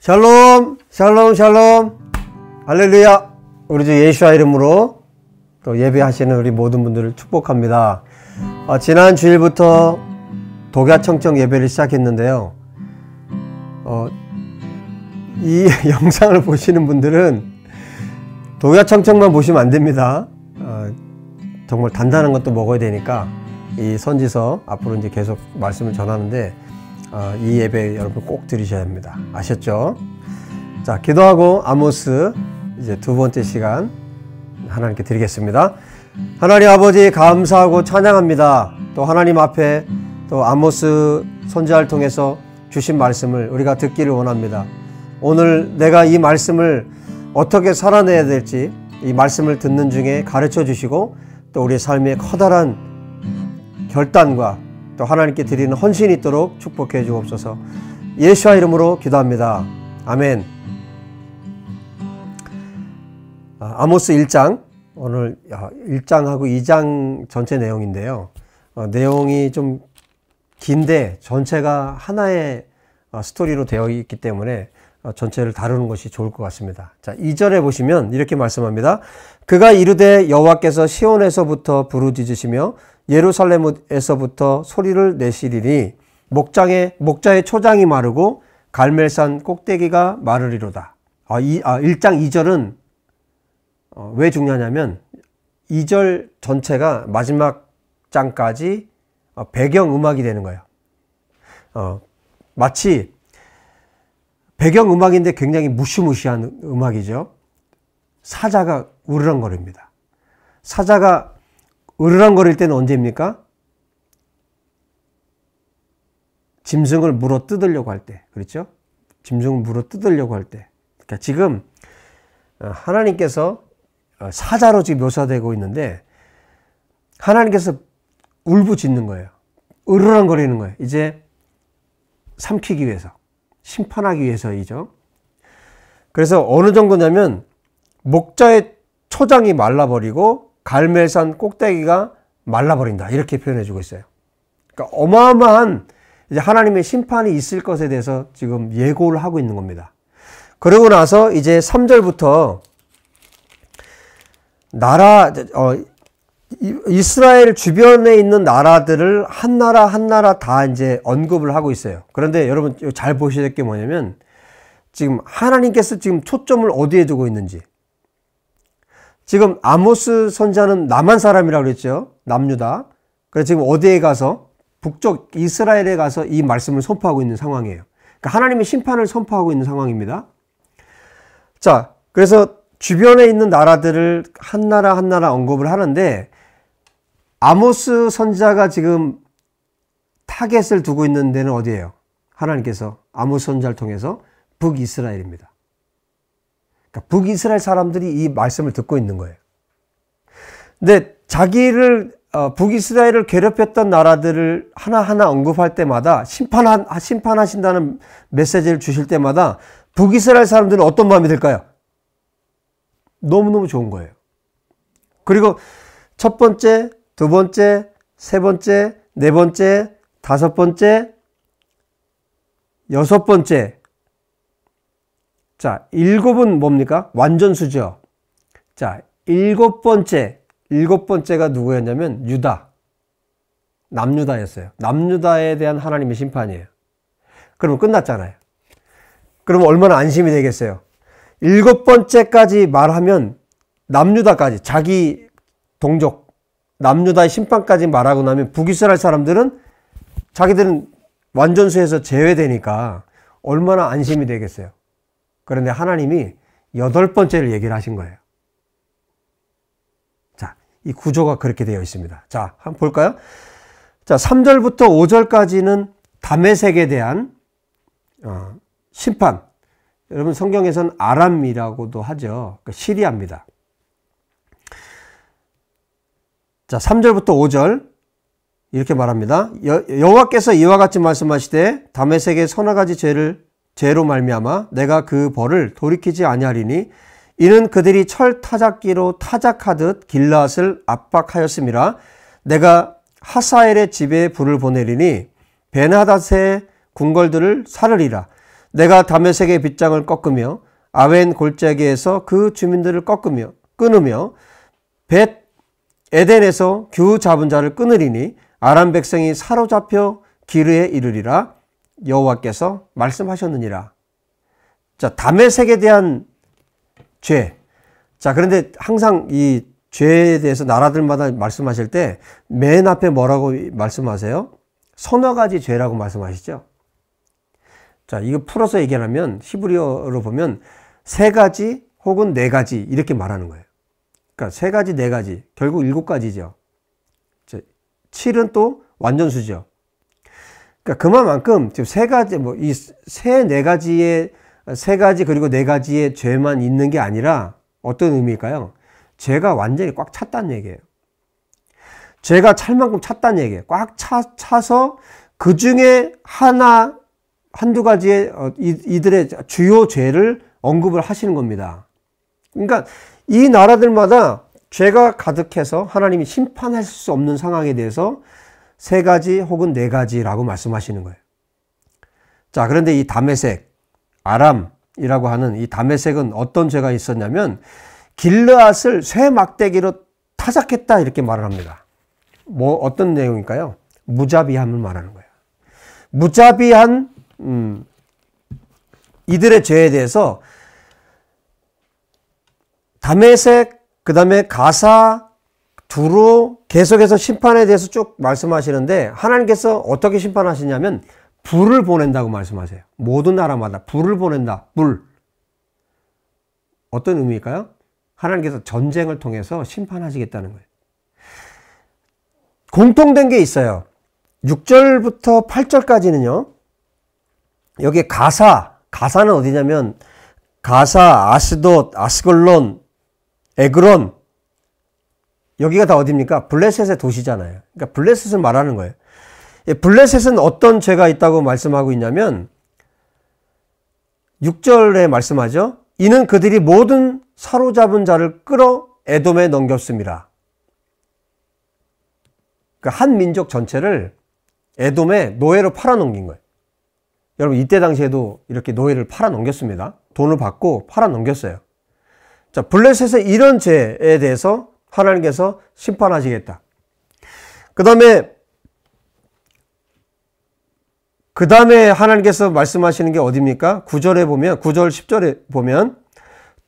샬롬, 샬롬, 샬롬. 할렐루야. 우리 주 예수와 이름으로 또 예배하시는 우리 모든 분들을 축복합니다. 지난 주일부터 독야청청 예배를 시작했는데요. 이 영상을 보시는 분들은 독야청청만 보시면 안 됩니다. 정말 단단한 것도 먹어야 되니까 이 선지서 앞으로 이제 계속 말씀을 전하는데 이 예배 여러분 꼭 들으셔야 합니다. 아셨죠? 자, 기도하고 아모스 이제 두 번째 시간 하나님께 드리겠습니다. 하나님 아버지 감사하고 찬양합니다. 또 하나님 앞에 또 아모스 선지자를 통해서 주신 말씀을 우리가 듣기를 원합니다. 오늘 내가 이 말씀을 어떻게 살아내야 될지 이 말씀을 듣는 중에 가르쳐 주시고 또 우리의 삶에 커다란 결단과 또 하나님께 드리는 헌신이 있도록 축복해 주옵소서. 예수와 이름으로 기도합니다. 아멘. 아모스 1장, 오늘 1장하고 2장 전체 내용인데요. 내용이 좀 긴데 전체가 하나의 스토리로 되어 있기 때문에 전체를 다루는 것이 좋을 것 같습니다. 자, 2절에 보시면 이렇게 말씀합니다. 그가 이르되 여호와께서 시온에서부터 부르짖으시며 예루살렘에서부터 소리를 내시리니 목자의 초장이 마르고 갈멜산 꼭대기가 마르리로다. 1장 2절은 왜 중요하냐면 2절 전체가 마지막 장까지 배경음악이 되는 거예요. 마치 배경음악인데 굉장히 무시무시한 음악이죠. 사자가 으르렁거립니다. 사자가 으르렁거릴 때는 언제입니까? 짐승을 물어 뜯으려고 할 때. 그렇죠? 짐승을 물어 뜯으려고 할 때. 그러니까 지금 하나님께서 사자로 지금 묘사되고 있는데 하나님께서 울부짖는 거예요. 으르렁거리는 거예요. 이제 삼키기 위해서. 심판하기 위해서이죠. 그래서 어느 정도냐면 목자의 초장이 말라버리고 갈멜산 꼭대기가 말라버린다. 이렇게 표현해주고 있어요. 그러니까 어마어마한 이제 하나님의 심판이 있을 것에 대해서 지금 예고를 하고 있는 겁니다. 그러고 나서 이제 3절부터 이스라엘 주변에 있는 나라들을 한 나라 한 나라 다 이제 언급을 하고 있어요. 그런데 여러분 잘 보셔야 될 게 뭐냐면 지금 하나님께서 지금 초점을 어디에 두고 있는지. 지금 아모스 선지자는 남한 사람이라고 그랬죠. 남유다. 그래서 지금 어디에 가서 북쪽 이스라엘에 가서 이 말씀을 선포하고 있는 상황이에요. 그러니까 하나님의 심판을 선포하고 있는 상황입니다. 자, 그래서 주변에 있는 나라들을 한 나라 한 나라 언급을 하는데 아모스 선지자가 지금 타겟을 두고 있는 데는 어디예요? 하나님께서 아모스 선지자를 통해서 북이스라엘입니다. 그러니까 북이스라엘 사람들이 이 말씀을 듣고 있는 거예요. 근데 자기를 북이스라엘을 괴롭혔던 나라들을 하나하나 언급할 때마다 심판하신다는 메시지를 주실 때마다 북이스라엘 사람들은 어떤 마음이 들까요? 너무너무 좋은 거예요. 그리고 첫 번째, 두 번째, 세 번째, 네 번째, 다섯 번째, 여섯 번째. 자, 7은 뭡니까? 완전수죠. 자, 일곱 번째가 누구였냐면 유다. 남유다였어요. 남유다에 대한 하나님의 심판이에요. 그러면 끝났잖아요. 그럼 얼마나 안심이 되겠어요? 7번째까지 말하면 남유다까지 자기 동족 남유다의 심판까지 말하고 나면 북이스라엘 사람들은 자기들은 완전수에서 제외되니까 얼마나 안심이 되겠어요. 그런데 하나님이 8번째를 얘기를 하신 거예요. 자, 이 구조가 그렇게 되어 있습니다. 자, 한번 볼까요? 자, 3절부터 5절까지는 다메섹에 대한 심판. 여러분 성경에서는 아람이라고도 하죠. 그러니까 시리아입니다. 자, 3절부터 5절 이렇게 말합니다. 여호와께서 이와 같이 말씀하시되 다메섹의 서너 가지 죄로 말미암아 내가 그 벌을 돌이키지 아니하리니 이는 그들이 철 타작기로 타작하듯 길앗을 압박하였음이라. 내가 하사엘의 집에 불을 보내리니 베나닷의 궁궐들을 사르리라. 내가 다메섹의 빗장을 꺾으며 아웬 골짜기에서 그 주민들을 끊으며 벳 에덴에서 규 잡은 자를 끊으리니 아람 백성이 사로잡혀 기르에 이르리라 여호와께서 말씀하셨느니라. 자, 다메섹에 대한 죄. 자, 그런데 항상 이 죄에 대해서 나라들마다 말씀하실 때 맨 앞에 뭐라고 말씀하세요? 서너 가지 죄라고 말씀하시죠. 자, 이거 풀어서 얘기하면 히브리어로 보면 세 가지 혹은 네 가지 이렇게 말하는 거예요. 그러니까 세 가지, 네 가지, 결국 일곱 가지죠. 7은 또 완전수죠. 그러니까 그만큼 지금 세 가지, 뭐 이 네 가지의 세 가지 그리고 네 가지의 죄만 있는 게 아니라 어떤 의미일까요? 죄가 완전히 꽉 찼다는 얘기예요. 죄가 찰 만큼 찼다는 얘기예요. 꽉 차서 그 중에 한두 가지의 이들의 주요 죄를 언급을 하시는 겁니다. 그러니까 이 나라들마다 죄가 가득해서 하나님이 심판하실 수 없는 상황에 대해서 세 가지 혹은 네 가지라고 말씀하시는 거예요. 자, 그런데 이 다메섹, 아람이라고 하는 이 다메섹은 어떤 죄가 있었냐면 길르앗을 쇠 막대기로 타작했다 이렇게 말을 합니다. 뭐 어떤 내용일까요? 무자비함을 말하는 거예요. 무자비한 이들의 죄에 대해서 다메섹, 그 다음에 가사, 두로 계속해서 심판에 대해서 쭉 말씀하시는데 하나님께서 어떻게 심판하시냐면 불을 보낸다고 말씀하세요. 모든 나라마다 불을 보낸다. 불. 어떤 의미일까요? 하나님께서 전쟁을 통해서 심판하시겠다는 거예요. 공통된 게 있어요. 6절부터 8절까지는요. 여기에 가사는 어디냐면 가사, 아스돗, 아스글론, 에그론 여기가 다 어디입니까? 블레셋의 도시잖아요. 그러니까 블레셋을 말하는 거예요. 블레셋은 어떤 죄가 있다고 말씀하고 있냐면 6절에 말씀하죠. 이는 그들이 모든 사로잡은 자를 끌어 에돔에 넘겼습니다. 그러니까 한 민족 전체를 에돔에 노예로 팔아넘긴 거예요. 여러분 이때 당시에도 이렇게 노예를 팔아넘겼습니다. 돈을 받고 팔아넘겼어요. 자, 블레셋의 이런 죄에 대해서 하나님께서 심판하시겠다. 그 다음에 하나님께서 말씀하시는 게 어디입니까? 9절에 보면 9절 10절에 보면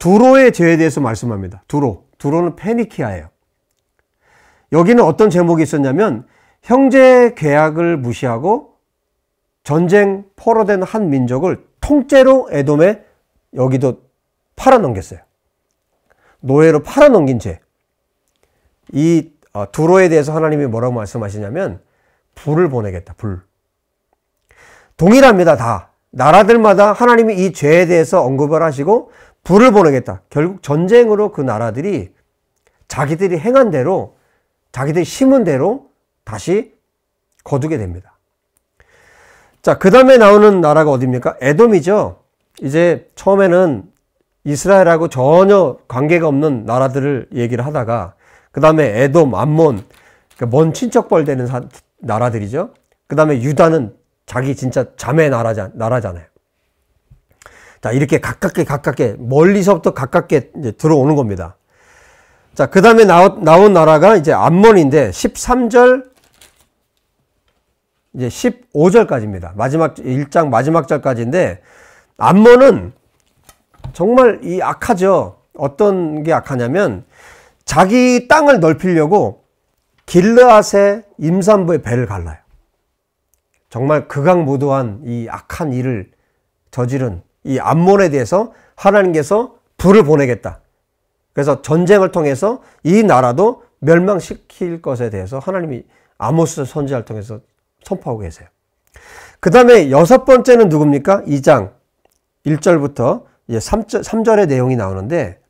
두로의 죄에 대해서 말씀합니다. 두로는 페니키아예요. 여기는 어떤 제목이 있었냐면 형제 계약을 무시하고 전쟁 포로된 한 민족을 통째로 에돔에 여기도 팔아넘겼어요. 노예로 팔아넘긴 죄. 이 두로에 대해서 하나님이 뭐라고 말씀하시냐면 불을 보내겠다. 불. 동일합니다. 다. 나라들마다 하나님이 이 죄에 대해서 언급을 하시고 불을 보내겠다. 결국 전쟁으로 그 나라들이 자기들이 행한 대로 자기들이 심은 대로 다시 거두게 됩니다. 자, 그 다음에 나오는 나라가 어디입니까? 에돔이죠. 이제 처음에는 이스라엘하고 전혀 관계가 없는 나라들을 얘기를 하다가 그 다음에 에돔, 암몬, 그러니까 먼 친척벌 되는 나라들이죠. 그 다음에 유다는 자기 진짜 자매 나라잖아요. 자, 이렇게 가깝게 멀리서부터 가깝게 이제 들어오는 겁니다. 자, 그 다음에 나온 나라가 이제 암몬인데 13절 이제 15절까지입니다. 마지막 1장 마지막 절까지인데 암몬은 정말 이 악하죠. 어떤 게 악하냐면 자기 땅을 넓히려고 길르앗의 임산부의 배를 갈라요. 정말 극악무도한 이 악한 일을 저지른 이 암몬에 대해서 하나님께서 불을 보내겠다. 그래서 전쟁을 통해서 이 나라도 멸망시킬 것에 대해서 하나님이 아모스 선지자를 통해서 선포하고 계세요. 그 다음에 여섯 번째는 누굽니까? 2장 1절부터 이제 3절의 내용이 나오는데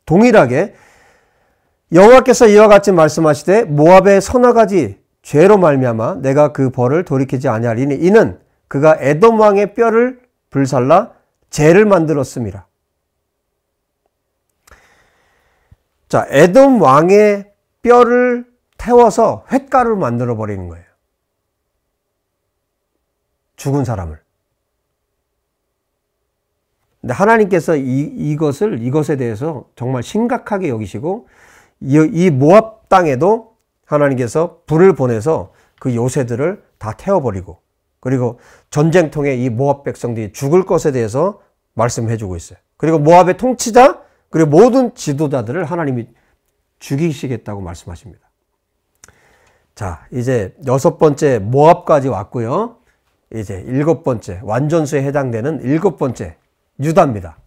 동일하게 여호와께서 이와 같이 말씀하시되 모압의 서너 가지 죄로 말미암아 내가 그 벌을 돌이키지 아니하리니 이는 그가 에돔 왕의 뼈를 불살라 재를 만들었습니다. 자, 에돔 왕의 뼈를 태워서 횟가루를 만들어 버리는 거예요. 죽은 사람을. 근데 하나님께서 이것에 대해서 정말 심각하게 여기시고 이 모압 땅에도 하나님께서 불을 보내서 그 요새들을 다 태워버리고 그리고 전쟁통에 이 모압 백성들이 죽을 것에 대해서 말씀해 주고 있어요. 그리고 모압의 통치자 그리고 모든 지도자들을 하나님이 죽이시겠다고 말씀하십니다. 자, 이제 6번째 모압까지 왔고요. 이제 7번째 완전수에 해당되는 7번째 유다입니다.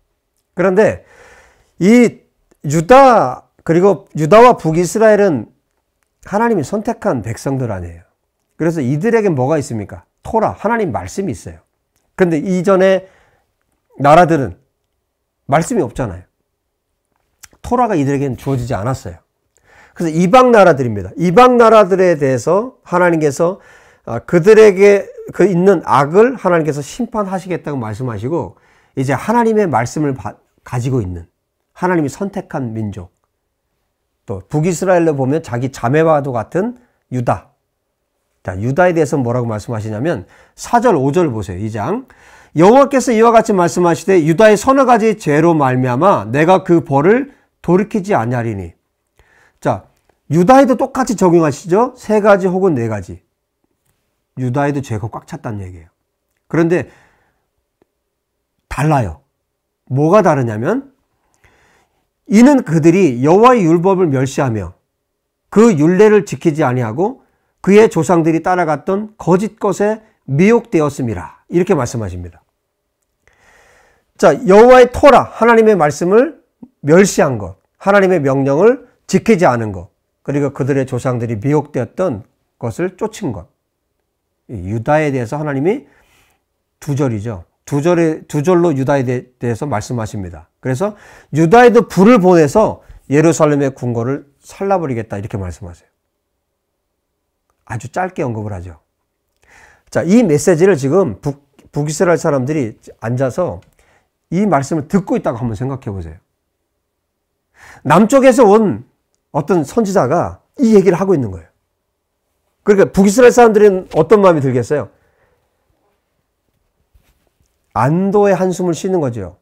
그런데 이 유다 그리고 유다와 북이스라엘은 하나님이 선택한 백성들 아니에요. 그래서 이들에게 뭐가 있습니까? 토라, 하나님 말씀이 있어요. 그런데 이전에 나라들은 말씀이 없잖아요. 토라가 이들에게는 주어지지 않았어요. 그래서 이방 나라들입니다. 이방 나라들에 대해서 하나님께서 그들에게 그 있는 악을 하나님께서 심판하시겠다고 말씀하시고 이제 하나님의 말씀을 가지고 있는 하나님이 선택한 민족 또 북이스라엘로 보면 자기 자매와도 같은 유다. 자, 유다에 대해서 뭐라고 말씀하시냐면 4절 5절 보세요. 2장 여호와께서 이와 같이 말씀하시되 유다의 서너 가지 죄로 말미암아 내가 그 벌을 돌이키지 아니하리니. 자, 유다에도 똑같이 적용하시죠. 3가지 혹은 4가지. 유다에도 죄가 꽉 찼다는 얘기예요. 그런데 달라요. 뭐가 다르냐면 이는 그들이 여호와의 율법을 멸시하며 그 율례를 지키지 아니하고 그의 조상들이 따라갔던 거짓 것에 미혹되었음이라. 이렇게 말씀하십니다. 자, 여호와의 토라, 하나님의 말씀을 멸시한 것, 하나님의 명령을 지키지 않은 것, 그리고 그들의 조상들이 미혹되었던 것을 쫓은 것. 유다에 대해서 하나님이 2절이죠. 2절로 유다에 대해서 말씀하십니다. 그래서 유다에도 불을 보내서 예루살렘의 궁궐을 살라버리겠다 이렇게 말씀하세요. 아주 짧게 언급을 하죠. 자, 이 메시지를 지금 북이스라엘 사람들이 앉아서 이 말씀을 듣고 있다고 한번 생각해 보세요. 남쪽에서 온 어떤 선지자가 이 얘기를 하고 있는 거예요. 그러니까 북이스라엘 사람들은 어떤 마음이 들겠어요? 안도의 한숨을 쉬는 거죠.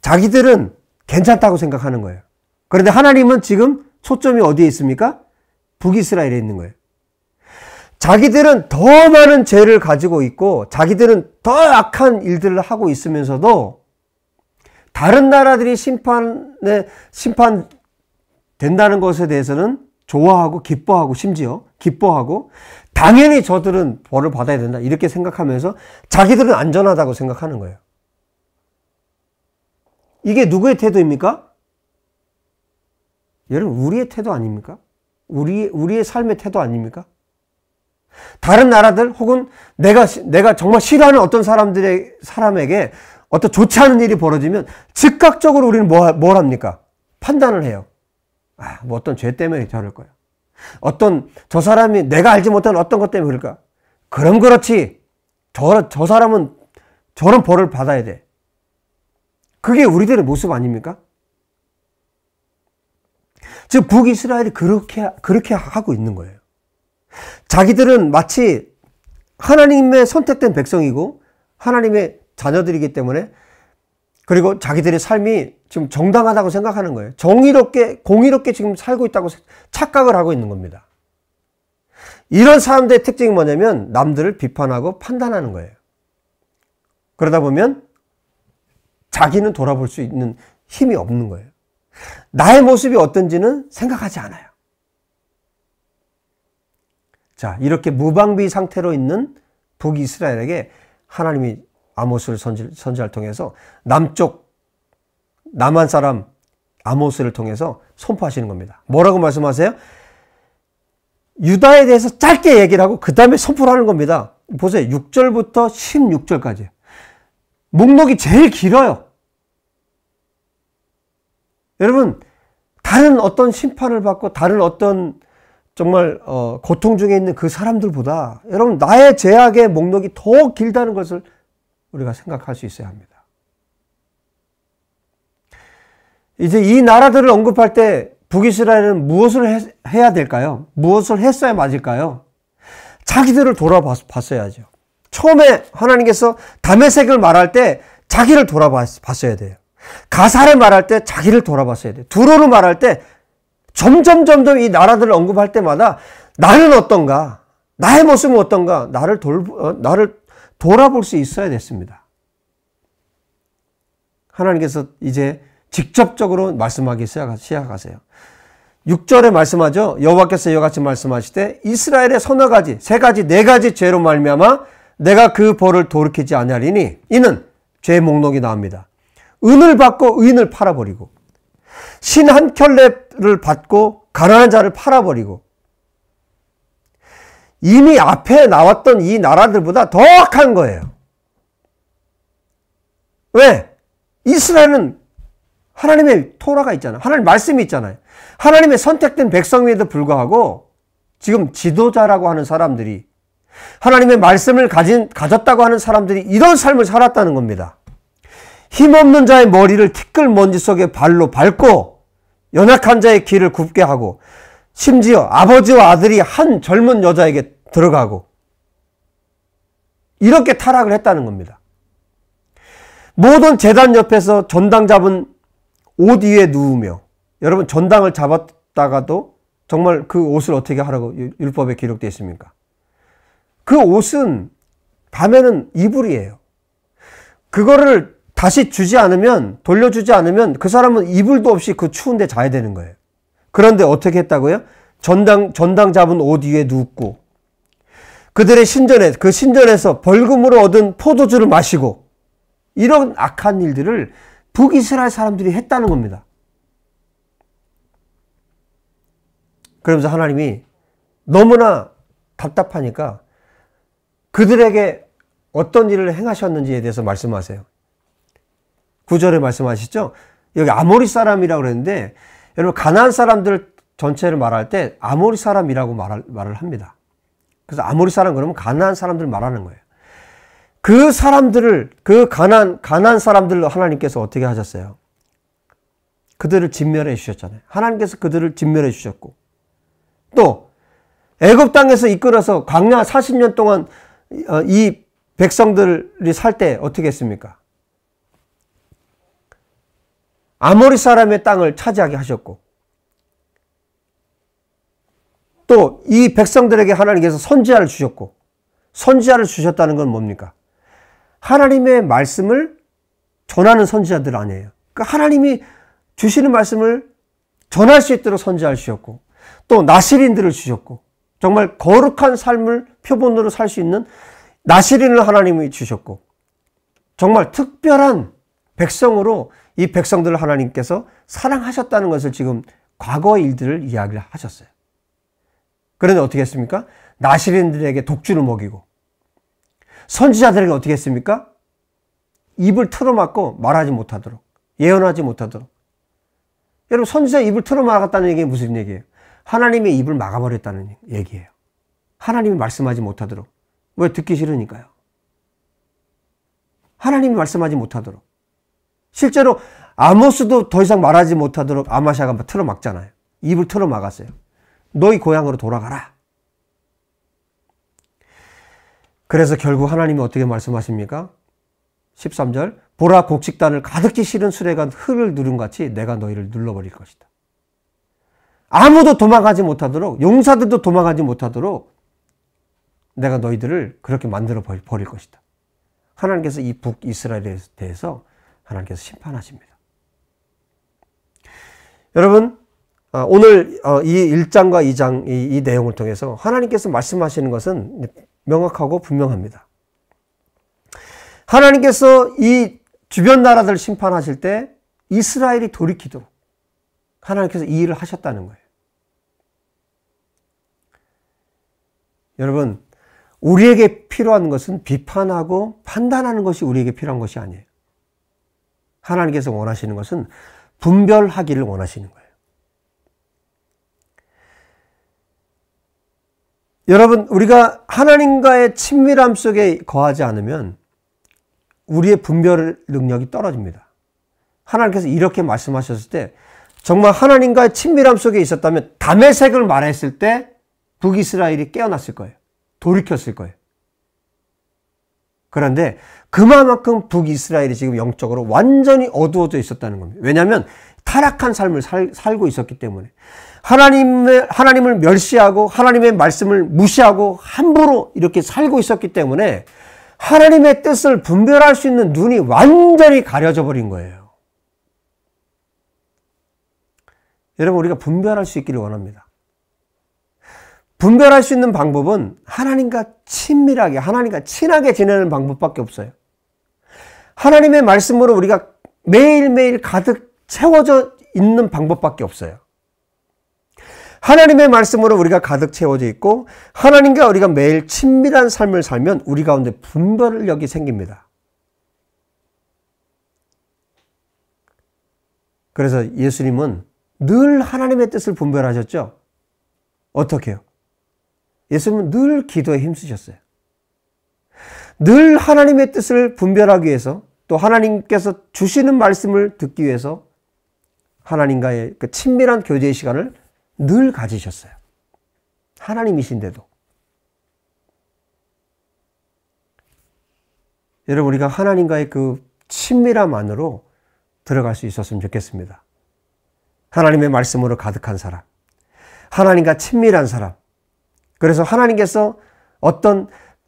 자기들은 괜찮다고 생각하는 거예요. 그런데 하나님은 지금 초점이 어디에 있습니까? 북이스라엘에 있는 거예요. 자기들은 더 많은 죄를 가지고 있고 자기들은 더 악한 일들을 하고 있으면서도 다른 나라들이 심판된다는 것에 대해서는 좋아하고 기뻐하고 심지어 기뻐하고 당연히 저들은 벌을 받아야 된다 이렇게 생각하면서 자기들은 안전하다고 생각하는 거예요. 이게 누구의 태도입니까? 여러분 우리의 태도 아닙니까? 우리의 삶의 태도 아닙니까? 다른 나라들 혹은 내가 정말 싫어하는 어떤 사람에게 어떤 좋지 않은 일이 벌어지면 즉각적으로 우리는 뭘 합니까? 판단을 해요. 뭐 어떤 죄 때문에 저럴 거야. 저 사람이 내가 알지 못한 어떤 것 때문에 그럴까? 그럼 그렇지. 저 사람은 저런 벌을 받아야 돼. 그게 우리들의 모습 아닙니까? 즉 북이스라엘이 그렇게 하고 있는 거예요. 자기들은 마치 하나님의 선택된 백성이고 하나님의 자녀들이기 때문에 그리고 자기들의 삶이 지금 정당하다고 생각하는 거예요. 공의롭게 지금 살고 있다고 착각을 하고 있는 겁니다. 이런 사람들의 특징이 뭐냐면 남들을 비판하고 판단하는 거예요. 그러다 보면 자기는 돌아볼 수 있는 힘이 없는 거예요. 나의 모습이 어떤지는 생각하지 않아요. 자, 이렇게 무방비 상태로 있는 북이스라엘에게 하나님이 아모스를 선지자를 통해서 남한 사람 아모스를 통해서 선포하시는 겁니다. 뭐라고 말씀하세요? 유다에 대해서 짧게 얘기를 하고 그 다음에 선포를 하는 겁니다. 보세요. 6절부터 16절까지. 목록이 제일 길어요. 여러분, 다른 어떤 심판을 받고 다른 어떤 정말 고통 중에 있는 그 사람들보다 여러분 나의 죄악의 목록이 더 길다는 것을 우리가 생각할 수 있어야 합니다. 이제 이 나라들을 언급할 때 북이스라엘은 무엇을 해야 될까요? 무엇을 했어야 맞을까요? 자기들을 돌아봤어야죠. 처음에 하나님께서 다메섹을 말할 때 자기를 돌아봤어야 돼요. 가사를 말할 때 자기를 돌아봤어야 돼요. 두로를 말할 때 점점 이 나라들을 언급할 때마다 나는 어떤가? 나의 모습은 어떤가? 나를 돌아볼 수 있어야 됐습니다. 하나님께서 이제 직접적으로 말씀하기 시작하세요. 6절에 말씀하죠. 여호와께서 이와 같이 말씀하시되 이스라엘의 서너 가지, 세 가지, 네 가지 죄로 말미암아 내가 그 벌을 돌이키지 아니하리니 이는 죄의 목록이 나옵니다. 은을 받고 의인을 팔아버리고 신 한 켤레를 받고 가난한 자를 팔아버리고 이미 앞에 나왔던 이 나라들보다 더 악한 거예요. 왜? 이스라엘은 하나님의 토라가 있잖아요. 하나님 말씀이 있잖아요. 하나님의 선택된 백성임에도 불구하고 지금 지도자라고 하는 사람들이 하나님의 말씀을 가졌다고 하는 사람들이 이런 삶을 살았다는 겁니다. 힘없는 자의 머리를 티끌 먼지 속에 발로 밟고 연약한 자의 길을 굽게 하고 심지어 아버지와 아들이 한 젊은 여자에게 들어가고 이렇게 타락을 했다는 겁니다. 모든 제단 옆에서 전당 잡은 옷 위에 누우며 여러분 전당을 잡았다가도 정말 그 옷을 어떻게 하라고 율법에 기록되어 있습니까? 그 옷은 밤에는 이불이에요. 그거를 다시 주지 않으면 돌려주지 않으면 그 사람은 이불도 없이 그 추운데 자야 되는 거예요. 그런데 어떻게 했다고요? 전당 잡은 옷 위에 눕고 그들의 신전에 그 신전에서 벌금으로 얻은 포도주를 마시고 이런 악한 일들을 북이스라엘 사람들이 했다는 겁니다. 그러면서 하나님이 너무나 답답하니까 그들에게 어떤 일을 행하셨는지에 대해서 말씀하세요. 9절에 말씀하시죠. 여기 아모리 사람이라고 그랬는데 여러분 가나안 사람들 전체를 말할 때 아모리 사람이라고 말을 합니다. 그래서 아모리 사람 그러면 가나안 사람들 말하는 거예요. 그 사람들을 그 가나안 사람들을 하나님께서 어떻게 하셨어요? 그들을 진멸해 주셨잖아요. 하나님께서 그들을 진멸해 주셨고 또 애굽 땅에서 이끌어서 광야 40년 동안 이 백성들이 살 때 어떻게 했습니까? 아모리 사람의 땅을 차지하게 하셨고 또 이 백성들에게 하나님께서 선지자를 주셨고 선지자를 주셨다는 건 뭡니까? 하나님의 말씀을 전하는 선지자들 아니에요. 그러니까 하나님이 주시는 말씀을 전할 수 있도록 선지자를 주셨고 또 나시린들을 주셨고 정말 거룩한 삶을 표본으로 살 수 있는 나시린을 하나님이 주셨고 정말 특별한 백성으로 이 백성들을 하나님께서 사랑하셨다는 것을 지금 과거의 일들을 이야기를 하셨어요. 그런데 어떻게 했습니까? 나시린들에게 독주를 먹이고 선지자들에게 어떻게 했습니까? 입을 틀어막고 말하지 못하도록 예언하지 못하도록. 여러분 선지자 입을 틀어막았다는 얘기는 무슨 얘기예요? 하나님의 입을 막아버렸다는 얘기예요. 하나님이 말씀하지 못하도록. 왜? 듣기 싫으니까요. 하나님이 말씀하지 못하도록. 실제로 아모스도 더 이상 말하지 못하도록 아마샤가 틀어막잖아요. 입을 틀어막았어요. 너희 고향으로 돌아가라. 그래서 결국 하나님이 어떻게 말씀하십니까? 13절 보라 곡식단을 가득히 실은 수레가 흙을 누른 같이 내가 너희를 눌러버릴 것이다. 아무도 도망가지 못하도록 용사들도 도망가지 못하도록 내가 너희들을 그렇게 만들어 버릴 것이다. 하나님께서 이 북이스라엘에 대해서 하나님께서 심판하십니다. 여러분 오늘 이 1장과 2장 이 내용을 통해서 하나님께서 말씀하시는 것은 명확하고 분명합니다. 하나님께서 이 주변 나라들을 심판하실 때 이스라엘이 돌이키도록 하나님께서 이 일을 하셨다는 거예요. 여러분 우리에게 필요한 것은 비판하고 판단하는 것이 우리에게 필요한 것이 아니에요. 하나님께서 원하시는 것은 분별하기를 원하시는 거예요. 여러분 우리가 하나님과의 친밀함 속에 거하지 않으면 우리의 분별 능력이 떨어집니다. 하나님께서 이렇게 말씀하셨을 때 정말 하나님과의 친밀함 속에 있었다면 다메섹을 말했을 때 북이스라엘이 깨어났을 거예요. 돌이켰을 거예요. 그런데 그만큼 북이스라엘이 지금 영적으로 완전히 어두워져 있었다는 겁니다. 왜냐하면 타락한 삶을 살고 있었기 때문에 하나님을 멸시하고 하나님의 말씀을 무시하고 함부로 이렇게 살고 있었기 때문에 하나님의 뜻을 분별할 수 있는 눈이 완전히 가려져 버린 거예요. 여러분, 우리가 분별할 수 있기를 원합니다. 분별할 수 있는 방법은 하나님과 친밀하게, 하나님과 친하게 지내는 방법밖에 없어요. 하나님의 말씀으로 우리가 매일매일 가득 채워져 있는 방법밖에 없어요. 하나님의 말씀으로 우리가 가득 채워져 있고 하나님과 우리가 매일 친밀한 삶을 살면 우리 가운데 분별력이 생깁니다. 그래서 예수님은 늘 하나님의 뜻을 분별하셨죠? 어떻게 해요? 예수님은 늘 기도에 힘쓰셨어요. 늘 하나님의 뜻을 분별하기 위해서 또 하나님께서 주시는 말씀을 듣기 위해서 하나님과의 그 친밀한 교제의 시간을 늘 가지셨어요. 하나님이신데도. 여러분, 우리가 하나님과의 그 친밀함 안으로 들어갈 수 있었으면 좋겠습니다. 하나님의 말씀으로 가득한 사람, 하나님과 친밀한 사람. 그래서 하나님께서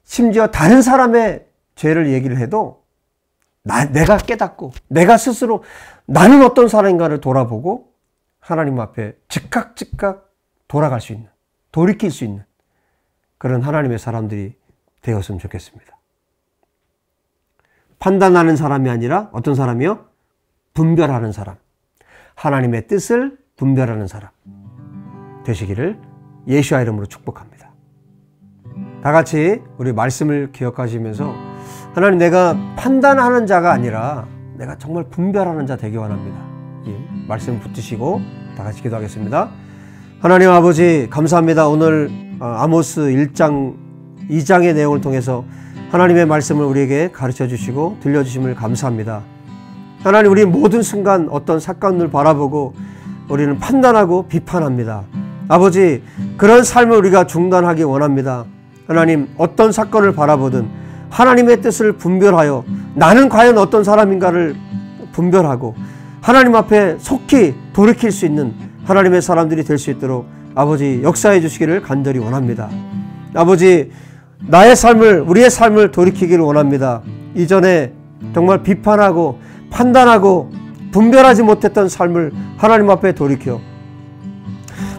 심지어 다른 사람의 죄를 얘기를 해도 내가 깨닫고 내가 스스로 나는 어떤 사람인가를 돌아보고 하나님 앞에 즉각 돌아갈 수 있는, 돌이킬 수 있는 그런 하나님의 사람들이 되었으면 좋겠습니다. 판단하는 사람이 아니라 어떤 사람이요? 분별하는 사람. 하나님의 뜻을 분별하는 사람 되시기를 예수와 이름으로 축복합니다. 다 같이 우리 말씀을 기억하시면서 하나님, 내가 판단하는 자가 아니라 내가 정말 분별하는 자 되기 원합니다. 이 말씀 붙드시고 다 같이 기도하겠습니다. 하나님 아버지, 감사합니다. 오늘 아모스 1장 2장의 내용을 통해서 하나님의 말씀을 우리에게 가르쳐 주시고 들려주심을 감사합니다. 하나님, 우리 모든 순간 어떤 사건을 바라보고 우리는 판단하고 비판합니다. 아버지, 그런 삶을 우리가 중단하기 원합니다. 하나님, 어떤 사건을 바라보든 하나님의 뜻을 분별하여 나는 과연 어떤 사람인가를 분별하고 하나님 앞에 속히 돌이킬 수 있는 하나님의 사람들이 될 수 있도록 아버지 역사해 주시기를 간절히 원합니다. 아버지, 나의 삶을, 우리의 삶을 돌이키기를 원합니다. 이전에 정말 비판하고 판단하고 분별하지 못했던 삶을 하나님 앞에 돌이켜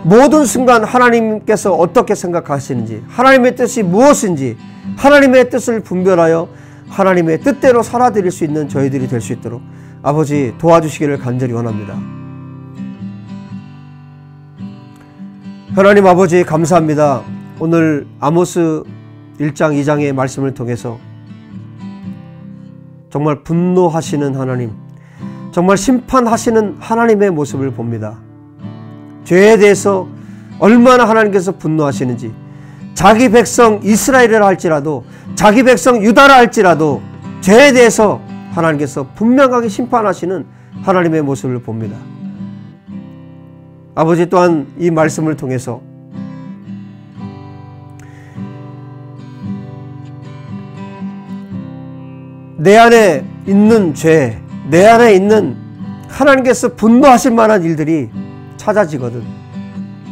모든 순간 하나님께서 어떻게 생각하시는지, 하나님의 뜻이 무엇인지 하나님의 뜻을 분별하여 하나님의 뜻대로 살아드릴 수 있는 저희들이 될 수 있도록 아버지 도와주시기를 간절히 원합니다. 하나님 아버지, 감사합니다. 오늘 아모스 1장 2장의 말씀을 통해서 정말 분노하시는 하나님, 정말 심판하시는 하나님의 모습을 봅니다. 죄에 대해서 얼마나 하나님께서 분노하시는지, 자기 백성 이스라엘이라 할지라도, 자기 백성 유다라 할지라도 죄에 대해서 하나님께서 분명하게 심판하시는 하나님의 모습을 봅니다. 아버지, 또한 이 말씀을 통해서 내 안에 있는 죄, 내 안에 있는 하나님께서 분노하실 만한 일들이 찾아지거든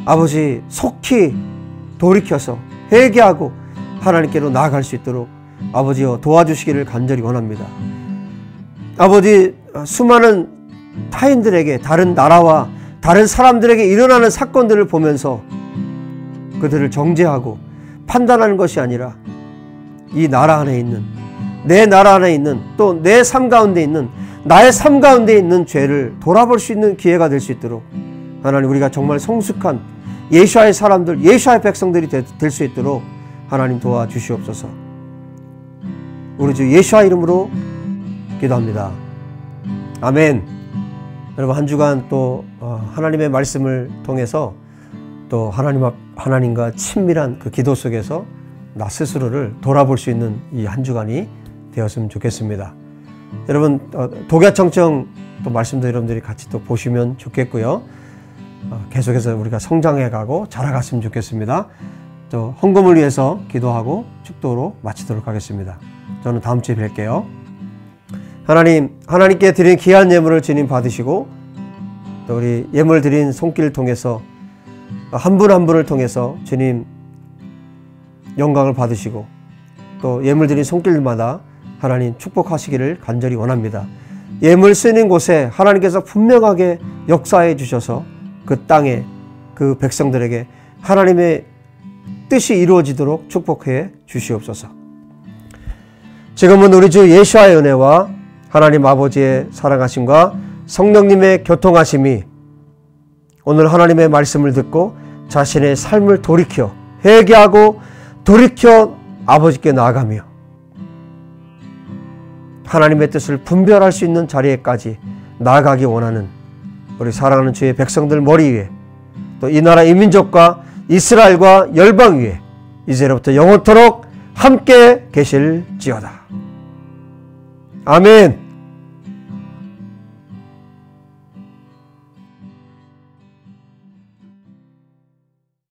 아버지 속히 돌이켜서 회개하고 하나님께로 나아갈 수 있도록 아버지여 도와주시기를 간절히 원합니다. 아버지, 수많은 타인들에게, 다른 나라와 다른 사람들에게 일어나는 사건들을 보면서 그들을 정죄하고 판단하는 것이 아니라 이 나라 안에 있는, 내 나라 안에 있는, 또 내 삶 가운데 있는, 나의 삶 가운데 있는 죄를 돌아볼 수 있는 기회가 될 수 있도록 하나님, 우리가 정말 성숙한 예수와의 사람들, 예수와의 백성들이 될 수 있도록 하나님 도와주시옵소서. 우리 주 예수와 이름으로 기도합니다. 아멘. 여러분, 한 주간 또 하나님의 말씀을 통해서 또 하나님과 친밀한 그 기도 속에서 나 스스로를 돌아볼 수 있는 이 한 주간이 되었으면 좋겠습니다. 여러분, 독야청청 또 말씀도 여러분들이 같이 또 보시면 좋겠고요. 계속해서 우리가 성장해가고 자라갔으면 좋겠습니다. 또 헌금을 위해서 기도하고 축도로 마치도록 하겠습니다. 저는 다음 주에 뵐게요. 하나님께 드린 귀한 예물을 주님 받으시고 또 우리 예물 드린 손길을 통해서 한 분 한 분을 통해서 주님 영광을 받으시고 또 예물 드린 손길마다 하나님 축복하시기를 간절히 원합니다. 예물 쓰는 곳에 하나님께서 분명하게 역사해 주셔서 그 땅에 그 백성들에게 하나님의 뜻이 이루어지도록 축복해 주시옵소서. 지금은 우리 주 예수와의 은혜와 하나님 아버지의 사랑하심과 성령님의 교통하심이 오늘 하나님의 말씀을 듣고 자신의 삶을 돌이켜 회개하고 돌이켜 아버지께 나아가며 하나님의 뜻을 분별할 수 있는 자리에까지 나아가기 원하는 우리 사랑하는 주의 백성들 머리 위에 또 이 나라 이 민족과 이스라엘과 열방 위에 이제로부터 영원토록 함께 계실지어다. 아멘.